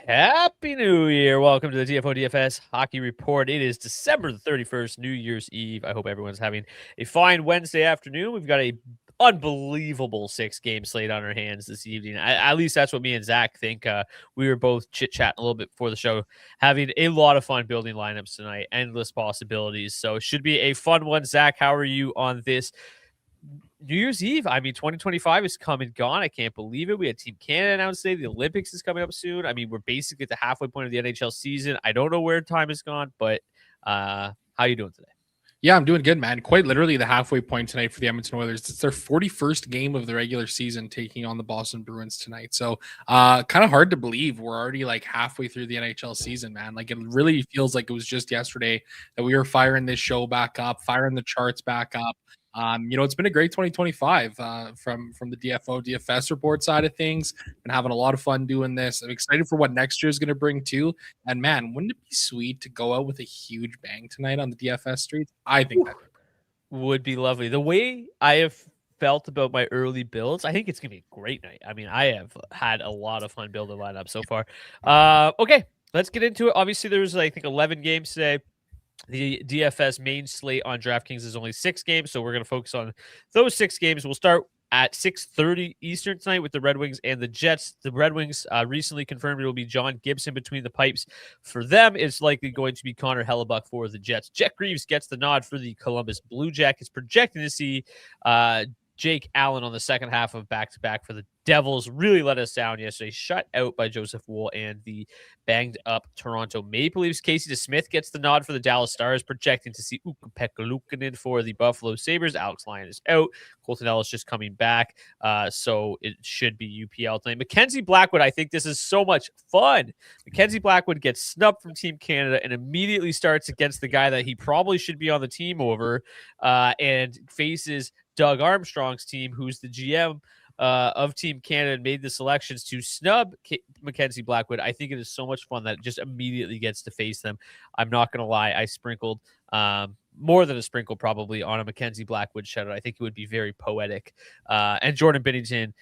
Happy New Year. Welcome to the DFO DFS Hockey Report. It is December the 31st, New Year's Eve. I hope everyone's having a fine Wednesday afternoon. We've got a unbelievable 6-game slate on our hands this evening. At least that's what me and Zach think. We were both chit-chatting a little bit before the show, having a lot of fun building lineups tonight. Endless possibilities. So it should be a fun one. Zach, how are you on this New Year's Eve? I mean, 2025 is come and gone. I can't believe it. We had Team Canada announced today. The Olympics is coming up soon. I mean, we're basically at the halfway point of the NHL season. I don't know where time has gone, but how you doing today? Yeah, I'm doing good, man. Quite literally the halfway point tonight for the Edmonton Oilers. It's their 41st game of the regular season taking on the Boston Bruins tonight. So kind of hard to believe we're already like halfway through the NHL season, man. Like it really feels like it was just yesterday that we were firing this show back up, firing the charts back up. It's been a great 2025 from the DFO DFS report side of things. Been having a lot of fun doing this. I'm excited for what next year is going to bring too. And man, wouldn't it be sweet to go out with a huge bang tonight on the DFS streets? I think that would be lovely. The way I have felt about my early builds, I think it's gonna be a great night. I mean, I have had a lot of fun building lineup so far. Okay, let's get into it. Obviously, there's I think 11 games today. The DFS main slate on DraftKings is only 6 games, so we're going to focus on those 6 games. We'll start at 6:30 Eastern tonight with the Red Wings and the Jets. The Red Wings recently confirmed it will be John Gibson between the pipes. For them, it's likely going to be Connor Hellebuck for the Jets. Jet Greaves gets the nod for the Columbus Blue Jackets, projecting to see Jake Allen on the second half of back-to-back for the Devils. Really let us down yesterday. Shut out by Joseph Wool and the banged-up Toronto Maple Leafs. Casey DeSmith gets the nod for the Dallas Stars, projecting to see Ukko-Pekka Luukkonen for the Buffalo Sabres. Alex Lyon is out. Colton Ellis just coming back, so it should be UPL tonight. Mackenzie Blackwood, I think this is so much fun. Mackenzie Blackwood gets snubbed from Team Canada and immediately starts against the guy that he probably should be on the team over and faces Doug Armstrong's team, who's the GM of Team Canada, and made the selections to snub Mackenzie Blackwood. I think it is so much fun that it just immediately gets to face them. I'm not going to lie. I sprinkled more than a sprinkle probably on a Mackenzie Blackwood shutout. I think it would be very poetic. And Jordan Binnington,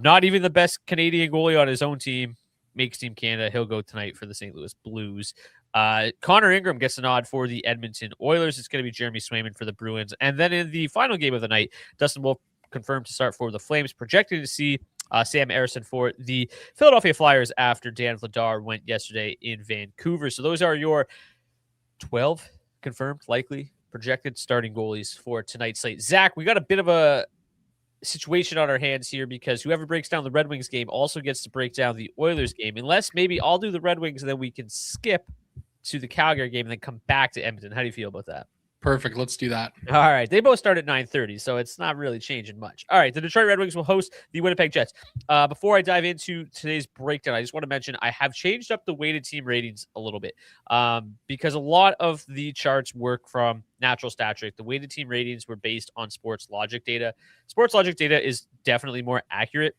not even the best Canadian goalie on his own team, makes Team Canada. He'll go tonight for the St. Louis Blues. Connor Ingram gets a nod for the Edmonton Oilers. It's going to be Jeremy Swayman for the Bruins. And then in the final game of the night, Dustin Wolf confirmed to start for the Flames, projected to see Sam Ersson for the Philadelphia Flyers after Dan Vladar went yesterday in Vancouver. So those are your 12 confirmed, likely projected starting goalies for tonight's slate. Zach, we got a bit of a situation on our hands here because whoever breaks down the Red Wings game also gets to break down the Oilers game, unless maybe I'll do the Red Wings and then we can skip to the Calgary game and then come back to Edmonton. How do you feel about that? perfect. Let's do that. All right. They both start at 9:30, so it's not really changing much. All right. The Detroit Red Wings will host the Winnipeg Jets. Before I dive into today's breakdown, I just want to mention I have changed up the weighted team ratings a little bit because a lot of the charts work from natural stat trick. The weighted team ratings were based on sports logic data. Sports logic data is definitely more accurate,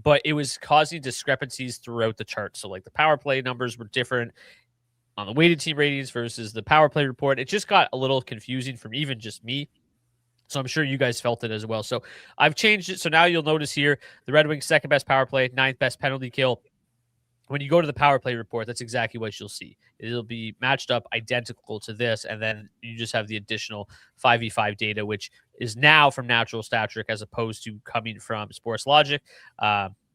but it was causing discrepancies throughout the chart. So like the power play numbers were different on the weighted team ratings versus the power play report. It just got a little confusing from even just me. So I'm sure you guys felt it as well. So I've changed it. So now you'll notice here, the Red Wings second best power play, 9th best penalty kill. When you go to the power play report, that's exactly what you'll see. It'll be matched up identical to this. And then you just have the additional 5v5 data, which is now from natural stat trick as opposed to coming from sports logic.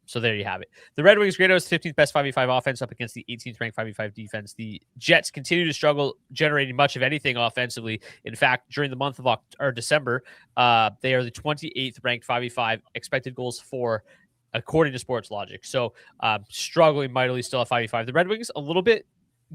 So there you have it. The Red Wings grade was 15th best 5v5 offense up against the 18th ranked 5v5 defense. The Jets continue to struggle generating much of anything offensively. In fact, during the month of December, they are the 28th ranked 5v5 expected goals for, according to Sports Logic. So struggling mightily still at 5v5. The Red Wings a little bit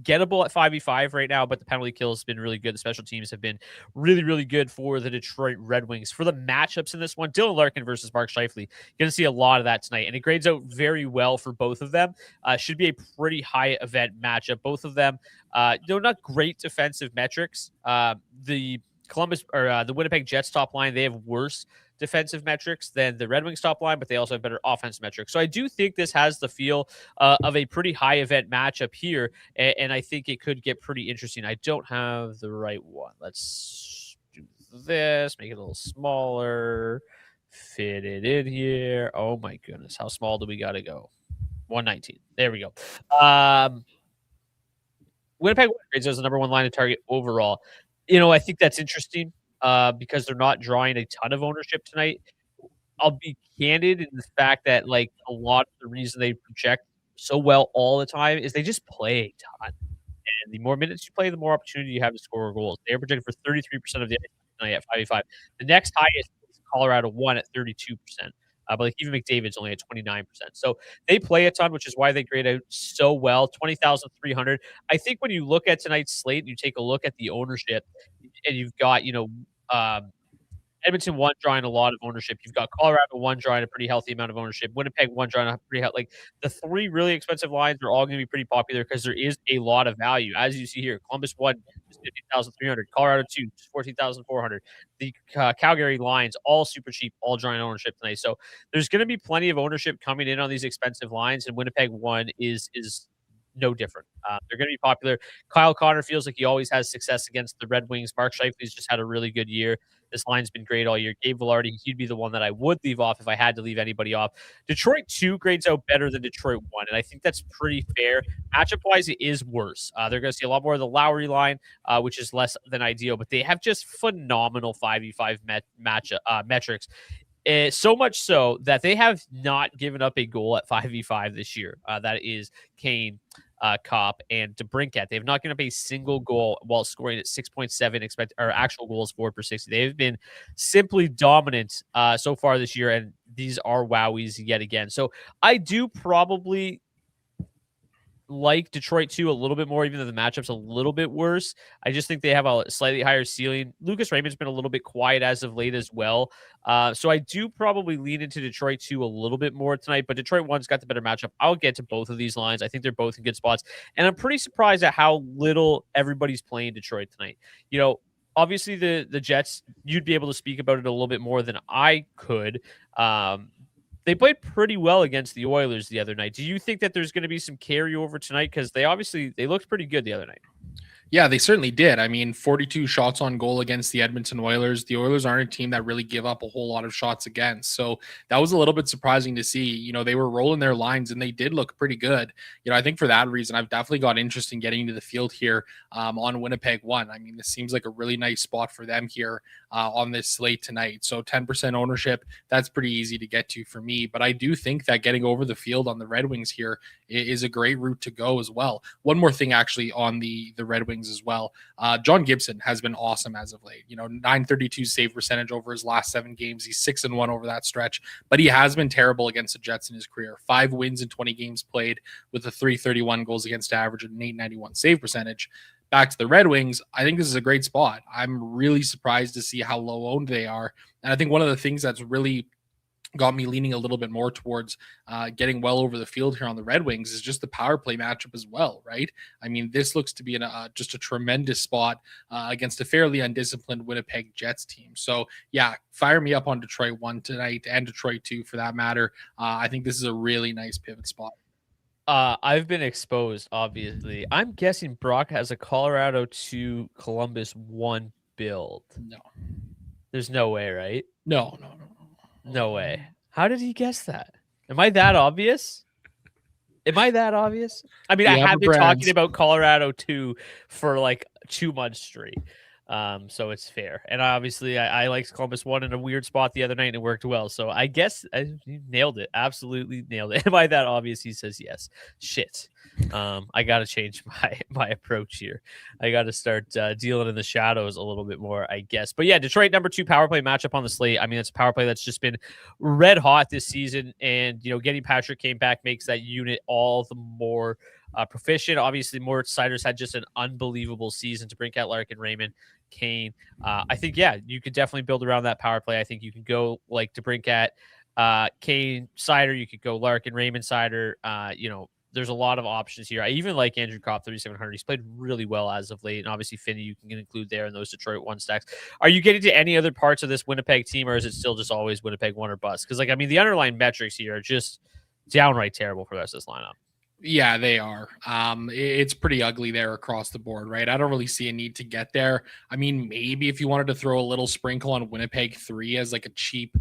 gettable at 5v5 right now, but the penalty kill has been really good. The special teams have been really, really good for the Detroit Red Wings. For the matchups in this one, Dylan Larkin versus Mark Scheifele, you're going to see a lot of that tonight, and it grades out very well for both of them. Should be a pretty high event matchup. Both of them, not great defensive metrics. The Winnipeg Jets top line, they have worse defensive metrics than the Red Wings top line, but they also have better offense metrics. So I do think this has the feel of a pretty high event matchup here, and I think it could get pretty interesting. I don't have the right one. Let's do this, make it a little smaller, fit it in here. Oh my goodness, how small do we got to go? 119. There we go. Winnipeg grades as the number one line of target overall. I think that's interesting because they're not drawing a ton of ownership tonight. I'll be candid in the fact that, like, a lot of the reason they project so well all the time is they just play a ton. And the more minutes you play, the more opportunity you have to score goals. They're projected for 33% of the ice tonight at 5v5. The next highest is Colorado 1 at 32%. But like even McDavid's only at 29%. So they play a ton, which is why they grade out so well. 20,300. I think when you look at tonight's slate and you take a look at the ownership, and you've got, Edmonton 1 drawing a lot of ownership. You've got Colorado 1 drawing a pretty healthy amount of ownership. Winnipeg 1 drawing a pretty like the 3 really expensive lines are all going to be pretty popular because there is a lot of value. As you see here, Columbus 1 just 15,300, Colorado 2 just 14,400. The Calgary lines all super cheap, all drawing ownership tonight. So there's going to be plenty of ownership coming in on these expensive lines, and Winnipeg 1 is no different. They're going to be popular. Kyle Connor feels like he always has success against the Red Wings. Mark Scheifele's just had a really good year. This line's been great all year. Gabe Velarde, he'd be the one that I would leave off if I had to leave anybody off. Detroit 2 grades out better than Detroit 1, and I think that's pretty fair. Matchup-wise, it is worse. They're going to see a lot more of the Lowry line, which is less than ideal, but they have just phenomenal 5v5 metrics. So much so that they have not given up a goal at 5v5 this year. That is Kane, Kopp, and DeBrincat. They have not given up a single goal while scoring at 6.7 actual goals for per 60. They've been simply dominant so far this year, and these are wowies yet again. So I do probably like Detroit 2 a little bit more, even though the matchup's a little bit worse. I just think they have a slightly higher ceiling. Lucas Raymond's been a little bit quiet as of late as well. So I do probably lean into Detroit 2 a little bit more tonight, but Detroit 1's got the better matchup. I'll get to both of these lines. I think they're both in good spots. And I'm pretty surprised at how little everybody's playing Detroit tonight. Obviously the Jets, you'd be able to speak about it a little bit more than I could. They played pretty well against the Oilers the other night. Do you think that there's going to be some carryover tonight? Because they looked pretty good the other night. Yeah, they certainly did. I mean, 42 shots on goal against the Edmonton Oilers. The Oilers aren't a team that really give up a whole lot of shots against. So that was a little bit surprising to see. They were rolling their lines and they did look pretty good. I think for that reason, I've definitely got interest in getting into the field here on Winnipeg 1. I mean, this seems like a really nice spot for them here on this slate tonight. So 10% ownership, that's pretty easy to get to for me. But I do think that getting over the field on the Red Wings here is a great route to go as well. One more thing actually on the Red Wings as well. John Gibson has been awesome as of late. 932 save percentage over his last 7 games. He's 6-1 over that stretch, but he has been terrible against the Jets in his career. 5 wins in 20 games played with a 331 goals against average and an 891 save percentage. Back to the Red Wings, I think this is a great spot. I'm really surprised to see how low owned they are. And I think one of the things that's really got me leaning a little bit more towards getting well over the field here on the Red Wings is just the power play matchup as well, right? I mean, this looks to be just a tremendous spot against a fairly undisciplined Winnipeg Jets team. So yeah, fire me up on Detroit 1 tonight and Detroit 2 for that matter. I think this is a really nice pivot spot. I've been exposed, obviously. I'm guessing Brock has a Colorado 2 Columbus 1 build. No. There's no way, right? No. No way. How did he guess that? Am I that obvious? I mean, I have been talking about Colorado 2 for like 2 months straight. So it's fair. And obviously I liked Columbus 1 in a weird spot the other night and it worked well. So I guess you nailed it. Absolutely nailed it. Am I that obvious? He says yes. Shit. I got to change my approach here. I got to start dealing in the shadows a little bit more, I guess. But yeah, Detroit number 2 power play matchup on the slate. I mean, it's a power play that's just been red hot this season. And, getting Patrick Kane back makes that unit all the more proficient. Obviously, Moritz Seider's had just an unbelievable season to bring out Larkin, Raymond, Kane. I think, yeah, you could definitely build around that power play. I think you can go like to bring at Kane, Seider. You could go Larkin, Raymond, Seider. There's a lot of options here. I even like Andrew Kopp, 3,700. He's played really well as of late. And obviously, Finney, you can include there in those Detroit 1 stacks. Are you getting to any other parts of this Winnipeg team, or is it still just always Winnipeg 1 or bust? Because, the underlying metrics here are just downright terrible for the rest of this lineup. Yeah, they are. It's pretty ugly there across the board, right? I don't really see a need to get there. I mean, maybe if you wanted to throw a little sprinkle on Winnipeg 3 as like a cheap,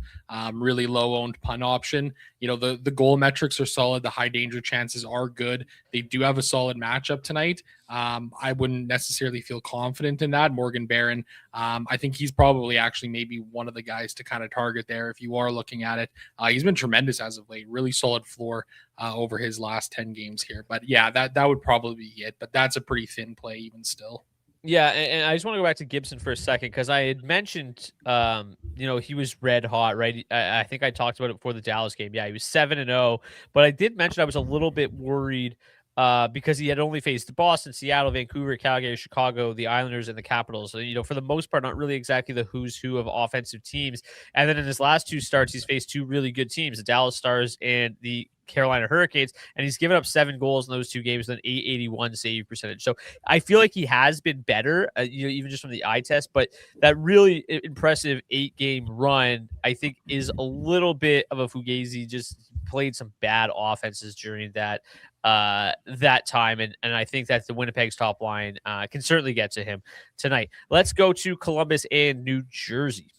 really low-owned punt option, The goal metrics are solid. The high danger chances are good. They do have a solid matchup tonight. I wouldn't necessarily feel confident in that. Morgan Barron, I think he's probably actually maybe one of the guys to kind of target there if you are looking at it. He's been tremendous as of late. Really solid floor over his last 10 games here. But yeah, that would probably be it. But that's a pretty thin play even still. Yeah, and I just want to go back to Gibson for a second because I had mentioned, he was red hot, right? I think I talked about it before the Dallas game. Yeah, he was 7-0, but I did mention I was a little bit worried because he had only faced Boston, Seattle, Vancouver, Calgary, Chicago, the Islanders, and the Capitals. So, for the most part, not really exactly the who's who of offensive teams. And then in his last two starts, he's faced two really good teams, the Dallas Stars and the Carolina Hurricanes, and he's given up 7 goals in those two games with an .881 save percentage. So I feel like he has been better, even just from the eye test. But that really impressive 8-game run, I think, is a little bit of a fugazi. Just played some bad offenses during that time, and I think that the Winnipeg's top line can certainly get to him tonight. Let's go to Columbus and New Jersey.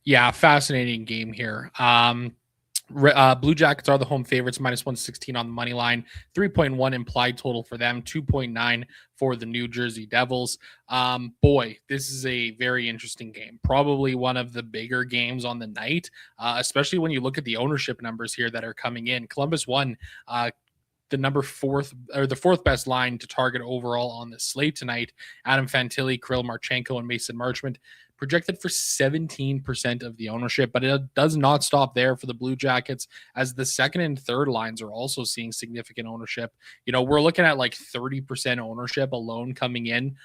Yeah, fascinating game here. Blue Jackets are the home favorites, -116 on the money line, 3.1 implied total for them, 2.9 for the New Jersey Devils. Boy, this is a very interesting game. Probably one of the bigger games on the night, especially when you look at the ownership numbers here that are coming in. Columbus won the fourth best line to target overall on the slate tonight. Adam Fantilli, Kirill Marchenko, and Mason Marchment projected for 17% of the ownership, but it does not stop there for the Blue Jackets, as the second and third lines are also seeing significant ownership. We're looking at like 30% ownership alone coming in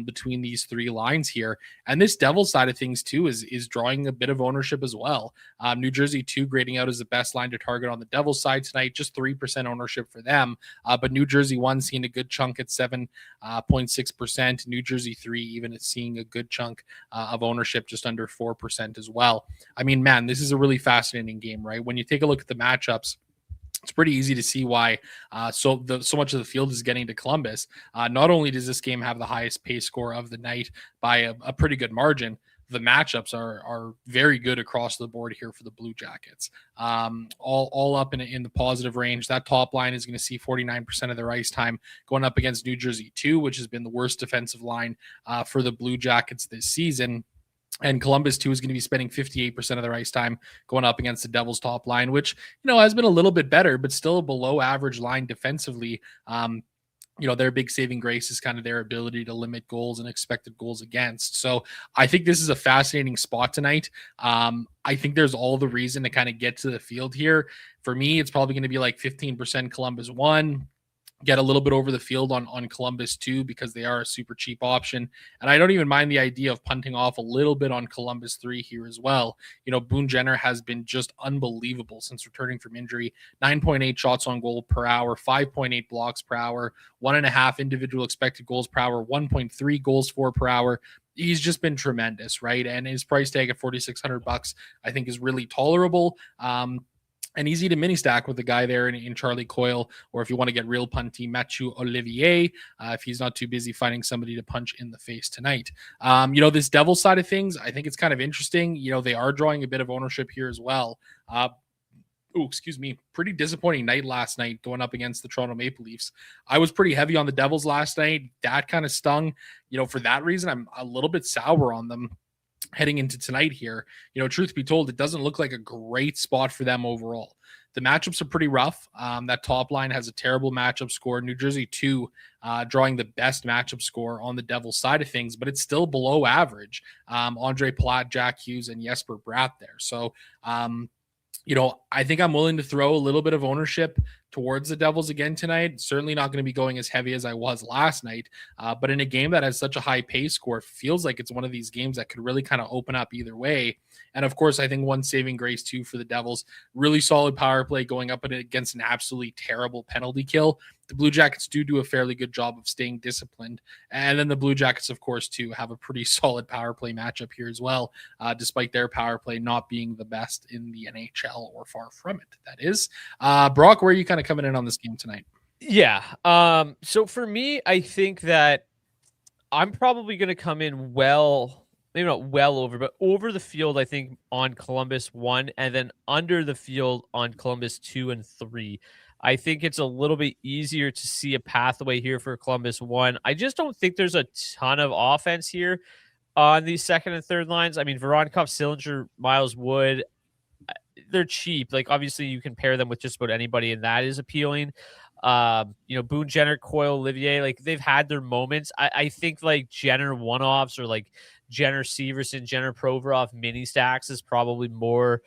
between these three lines here. And this Devils side of things too is drawing a bit of ownership as well. New Jersey 2 grading out as the best line to target on the Devils side tonight, just 3% ownership for them. But New Jersey 1 seeing a good chunk at 7.6%. New Jersey 3 even is seeing a good chunk of ownership, just under 4% as well. I mean, man, this is a really fascinating game, right? When you take a look at the matchups, it's pretty easy to see why so much of the field is getting to Columbus. Not only does this game have the highest pace score of the night by a pretty good margin, the matchups are very good across the board here for the Blue Jackets. All up in the positive range. That top line is going to see 49% of their ice time going up against New Jersey 2, which has been the worst defensive line for the Blue Jackets this season. And Columbus 2 is going to be spending 58% of their ice time going up against the Devils top line, which, has been a little bit better, but still a below average line defensively. Their big saving grace is kind of their ability to limit goals and expected goals against. So I think this is a fascinating spot tonight. I think there's all the reason to kind of get to the field here. For me, it's probably going to be like 15% Columbus 1. Get a little bit over the field on Columbus 2 because they are a super cheap option. And I don't even mind the idea of punting off a little bit on Columbus 3 here as well. Boone Jenner has been just unbelievable since returning from injury. 9.8 shots on goal per hour, 5.8 blocks per hour, 1.5 individual expected goals per hour, 1.3 goals for per hour. He's just been tremendous, right? And his price tag at $4,600, I think, is really tolerable. And easy to mini stack with the guy there in Charlie Coyle, or if you want to get real punty, Mathieu Olivier, if he's not too busy finding somebody to punch in the face tonight. This Devil side of things, I think it's kind of interesting. They are drawing a bit of ownership here as well. Pretty disappointing night last night going up against the Toronto Maple Leafs. I was pretty heavy on the Devils last night. That kind of stung. For that reason, I'm a little bit sour on them heading into tonight here. Truth be told, it doesn't look like a great spot for them overall. The matchups are pretty rough. That top line has a terrible matchup score. New Jersey 2 drawing the best matchup score on the Devils side of things, but it's still below average. Andre Palat, Jack Hughes, and Jesper Bratt there. So, I think I'm willing to throw a little bit of ownership towards the Devils again tonight. Certainly not going to be going as heavy as I was last night, but in a game that has such a high pace score, it feels like it's one of these games that could really kind of open up either way. And of course, I think one saving grace too for the Devils, really solid power play going up against an absolutely terrible penalty kill. The Blue Jackets do a fairly good job of staying disciplined. And then the Blue Jackets, of course, too, have a pretty solid power play matchup here as well, despite their power play not being the best in the NHL or far from it, that is. Brock, where are you kind of coming in on this game tonight? Yeah. So for me, I think that I'm probably going to come in well maybe not well over, but over the field, I think on Columbus 1, and then under the field on Columbus 2 and 3. I think it's a little bit easier to see a pathway here for Columbus 1. I just don't think there's a ton of offense here on these second and third lines. I mean, Voronkov, Sillinger, Miles Wood, they're cheap. Like, obviously, you can pair them with just about anybody, and that is appealing. Boone Jenner, Coyle, Olivier, like they've had their moments. I think like Jenner one-offs or like Jenner Severson, Jenner Provorov mini stacks is probably more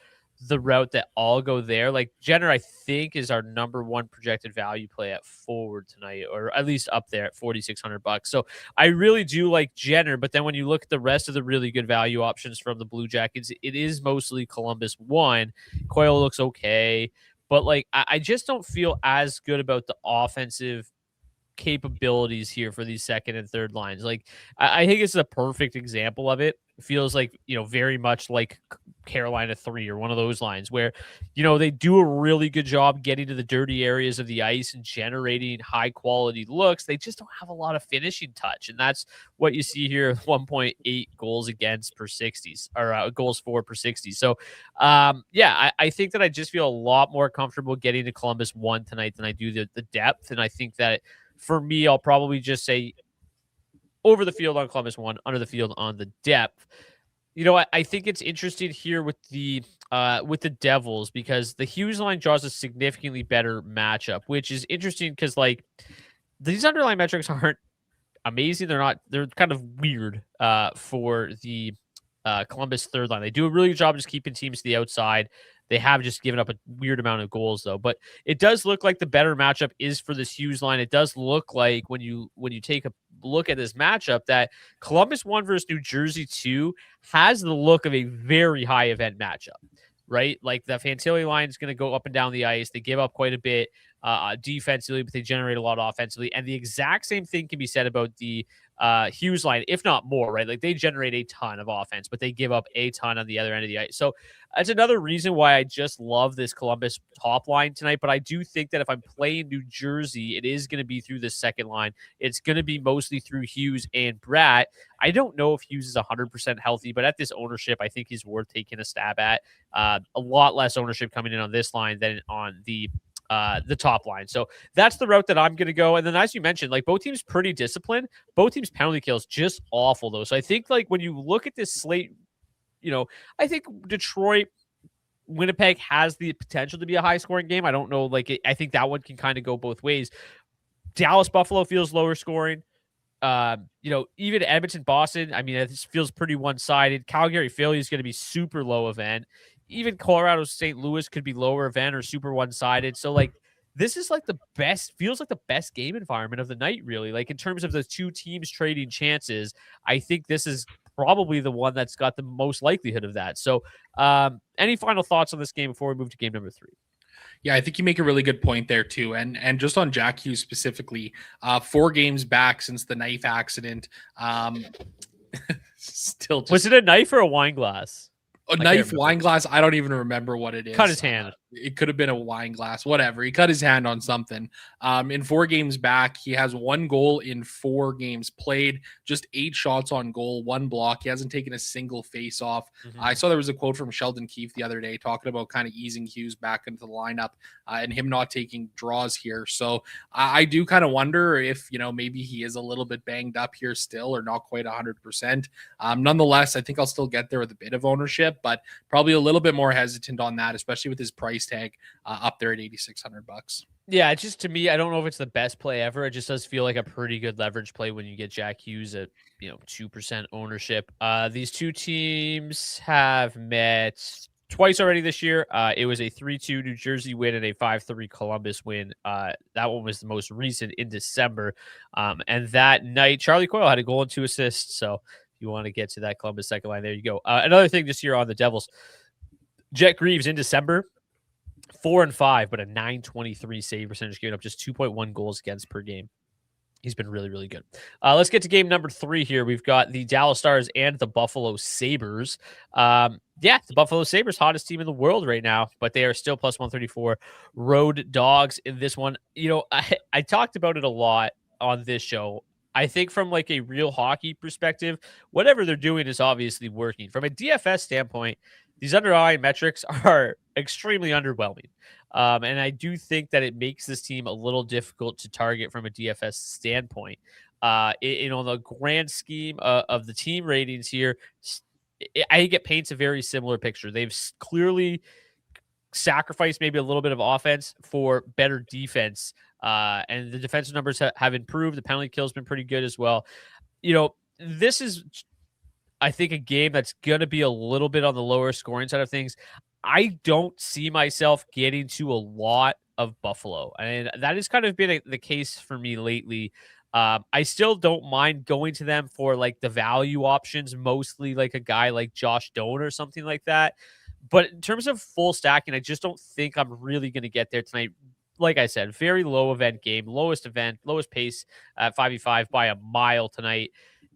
the route that I'll go there. Like Jenner, I think is our number one projected value play at forward tonight, or at least up there at $4,600. So I really do like Jenner, but then when you look at the rest of the really good value options from the Blue Jackets, it is mostly Columbus 1. Coyle looks okay, but like I just don't feel as good about the offensive capabilities here for these second and third lines. Like I think it's a perfect example of it. It feels like, very much like Carolina 3 or one of those lines where, they do a really good job getting to the dirty areas of the ice and generating high quality looks. They just don't have a lot of finishing touch. And that's what you see here, 1.8 goals against per 60s, or goals for per 60. So, I think that I just feel a lot more comfortable getting to Columbus 1 tonight than I do the depth. And I think that for me, I'll probably just say over the field on Columbus 1, under the field on the depth. I think it's interesting here with the Devils, because the Hughes line draws a significantly better matchup, which is interesting because like these underlying metrics aren't amazing. They're kind of weird for the Columbus third line. They do a really good job just keeping teams to the outside. They have just given up a weird amount of goals, though. But it does look like the better matchup is for this Hughes line. It does look like when you take a look at this matchup that Columbus 1 versus New Jersey 2 has the look of a very high event matchup, right? Like the Fantilli line is going to go up and down the ice. They give up quite a bit defensively, but they generate a lot offensively. And the exact same thing can be said about the Hughes line, if not more, right? Like they generate a ton of offense, but they give up a ton on the other end of the ice. So that's another reason why I just love this Columbus top line tonight. But I do think that if I'm playing New Jersey, it is going to be through the second line. It's going to be mostly through Hughes and Bratt. I don't know if Hughes is 100% healthy, but at this ownership, I think he's worth taking a stab at. A lot less ownership coming in on this line than on the top line. So that's the route that I'm going to go. And then, as you mentioned, like both teams pretty disciplined. Both teams penalty kills just awful though. So I think like when you look at this slate, I think Detroit, Winnipeg has the potential to be a high scoring game. I don't know. I think that one can kind of go both ways. Dallas, Buffalo feels lower scoring. Even Edmonton, Boston, I mean, it feels pretty one-sided. Calgary, Philly is going to be super low event. Even Colorado, St. Louis could be lower event or super one-sided. So, this is feels like the best game environment of the night, really. Like, in terms of the two teams trading chances, I think this is probably the one that's got the most likelihood of that. So, any final thoughts on this game before we move to game number 3? Yeah, I think you make a really good point there too. And just on Jack Hughes specifically, 4 games back since the knife accident. Still just, was it a knife or a wine glass? A knife, wine glass. I don't even remember what it is. Cut his hand. It could have been a wine glass, whatever. He cut his hand on something. In 4 games back, he has 1 goal in 4 games played, just 8 shots on goal, 1 block. He hasn't taken a single face off. Mm-hmm. I saw there was a quote from Sheldon Keefe the other day talking about kind of easing Hughes back into the lineup and him not taking draws here. So I do kind of wonder if, maybe he is a little bit banged up here still, or not quite 100%. Nonetheless, I think I'll still get there with a bit of ownership, but probably a little bit more hesitant on that, especially with his price tag up there at $8,600. Yeah, it's just, to me, I don't know if it's the best play ever. It just does feel like a pretty good leverage play when you get Jack Hughes at 2% ownership. These two teams have met twice already this year. It was a 3-2 New Jersey win and a 5-3 Columbus win. That one was the most recent in December. And that night, Charlie Coyle had a goal and 2 assists. So if you want to get to that Columbus second line, there you go. Another thing just here on the Devils, Jet Greaves in December, 4-5, but a .923 save percentage, giving up just 2.1 goals against per game. He's been really, really good. Let's get to game number 3 here. We've got the Dallas Stars and the Buffalo Sabres. The Buffalo Sabres, hottest team in the world right now, but they are still plus 134 road dogs in this one. I talked about it a lot on this show. I think from like a real hockey perspective, whatever they're doing is obviously working. From a DFS standpoint, these underlying metrics are extremely underwhelming. And I do think that it makes this team a little difficult to target from a DFS standpoint. On the grand scheme of the team ratings here, I think it paints a very similar picture. They've clearly sacrificed maybe a little bit of offense for better defense. And the defensive numbers have improved. The penalty kill has been pretty good as well. This is, I think, a game that's going to be a little bit on the lower scoring side of things. I don't see myself getting to a lot of Buffalo. And that has kind of been the case for me lately. I still don't mind going to them for like the value options, mostly like a guy like Josh Doan or something like that. But in terms of full stacking, I just don't think I'm really going to get there tonight. Like I said, very low event game, lowest pace at 5v5 by a mile tonight.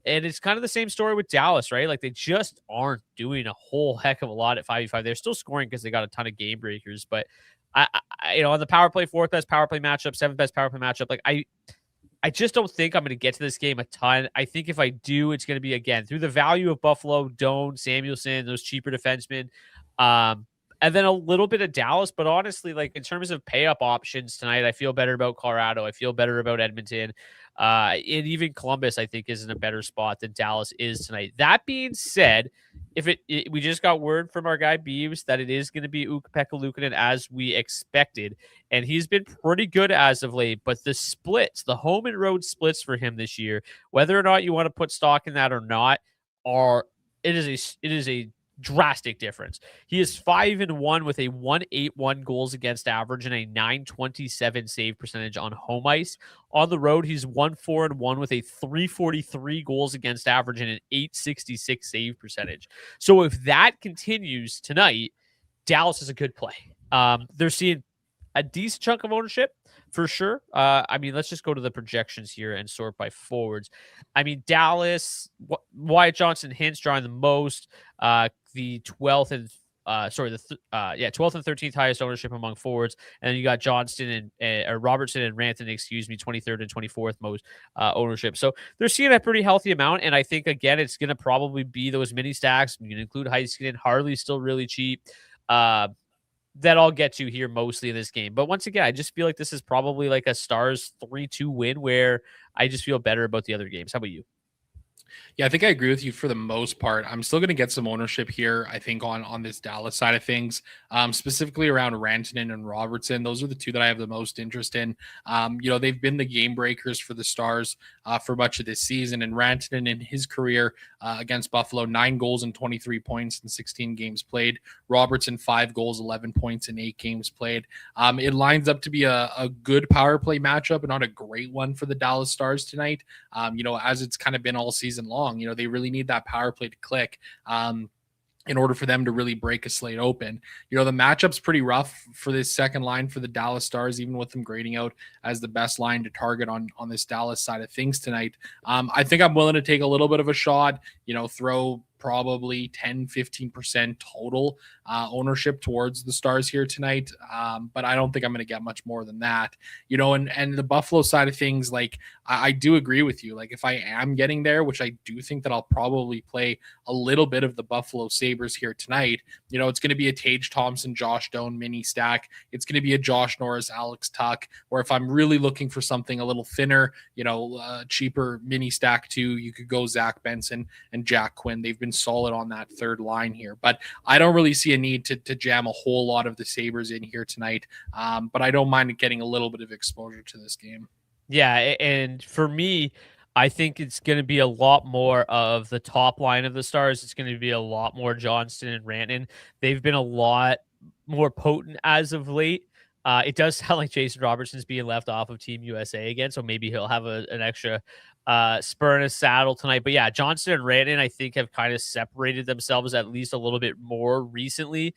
And it's kind of the same story with Dallas, right? Like they just aren't doing a whole heck of a lot at 5v5. They're still scoring because they got a ton of game breakers. But on the power play, fourth best power play matchup, seventh best power play matchup, like I just don't think I'm going to get to this game a ton. I think if I do, it's going to be, again, through the value of Buffalo, Doan, Samuelson, those cheaper defensemen, and then a little bit of Dallas. But honestly, like in terms of pay up options tonight, I feel better about Colorado. I feel better about Edmonton. And even Columbus, I think, is in a better spot than Dallas is tonight. That being said, we just got word from our guy Beeves that it is going to be Ukko-Pekka Luukkonen as we expected, and he's been pretty good as of late. But the splits, the home and road splits for him this year, whether or not you want to put stock in that or not, it is a drastic difference. He is 5-1 with a 181 goals against average and a 927 save percentage on home ice. On the road, he's 1-4-1 with a 343 goals against average and an 866 save percentage. So if that continues tonight, Dallas is a good play. They're seeing a decent chunk of ownership for sure. Let's just go to the projections here and sort by forwards. Dallas, Wyatt Johnson, Hintz drawing the most. The 12th and 12th and 13th highest ownership among forwards, and then you got Johnston and Robertson and Rantanen, 23rd and 24th most ownership. So they're seeing a pretty healthy amount, and I think again it's going to probably be those mini stacks. You can include Heiskanen, Harley's still really cheap. That I'll get to here mostly in this game. But once again, I just feel like this is probably like a Stars 3-2 win where I just feel better about the other games. How about you? Yeah, I think I agree with you for the most part. I'm still going to get some ownership here, I think, on this Dallas side of things, specifically around Rantanen and Robertson. Those are the two that I have the most interest in. They've been the game breakers for the Stars for much of this season. And Rantanen in his career against Buffalo, 9 goals and 23 points in 16 games played. Robertson, 5 goals, 11 points in 8 games played. It lines up to be a good power play matchup and not a great one for the Dallas Stars tonight. As it's kind of been all season long, they really need that power play to click in order for them to really break a slate open. The matchup's pretty rough for this second line for the Dallas Stars, even with them grading out as the best line to target on this Dallas side of things tonight. I think I'm willing to take a little bit of a shot, throw probably 10-15% total ownership towards the Stars here tonight. But I don't think I'm going to get much more than that, and the Buffalo side of things, like I do agree with you. Like if I am getting there, which I do think that I'll probably play a little bit of the Buffalo Sabres here tonight, it's going to be a Tage Thompson, Josh Doan mini stack. It's going to be a Josh Norris, Alex Tuck, or if I'm really looking for something a little thinner, cheaper mini stack too, you could go Zach Benson and Jack Quinn. They've been solid on that third line here, but I don't really see a need to jam a whole lot of the Sabres in here tonight. But I don't mind getting a little bit of exposure to this game. Yeah, and for me, I think it's going to be a lot more of the top line of the Stars. It's going to be a lot more Johnston and Rantanen. They've been a lot more potent as of late. It does sound like Jason Robertson's being left off of Team USA again, so maybe he'll have an extra spur in his saddle tonight. But yeah, Johnston and Rantanen, I think, have kind of separated themselves at least a little bit more recently.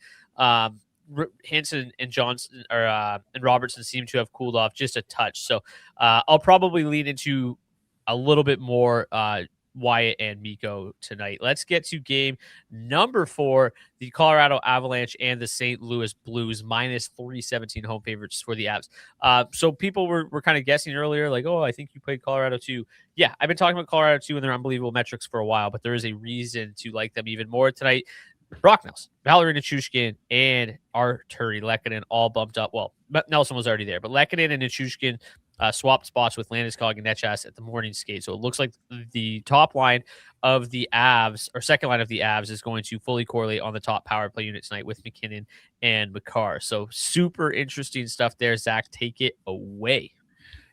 Hansen and Johnson and Robertson seem to have cooled off just a touch. So I'll probably lean into a little bit more Wyatt and Miko tonight. Let's get to game number 4, the Colorado Avalanche and the St. Louis Blues, minus 317 home favorites for the Avs. So people were kind of guessing earlier, like, oh, I think you played Colorado too. Yeah, I've been talking about Colorado too and their unbelievable metrics for a while, but there is a reason to like them even more tonight. Brock Nelson, Valeri Nichushkin, and Arturi Lehkonen all bumped up. Well, Nelson was already there, but Lehkonen and Nichushkin swapped spots with Landeskog and Netchas at the morning skate. So it looks like the top line of the Avs, or second line of the Avs, is going to fully correlate on the top power play unit tonight with McKinnon and Makar. So super interesting stuff there. Zach, take it away.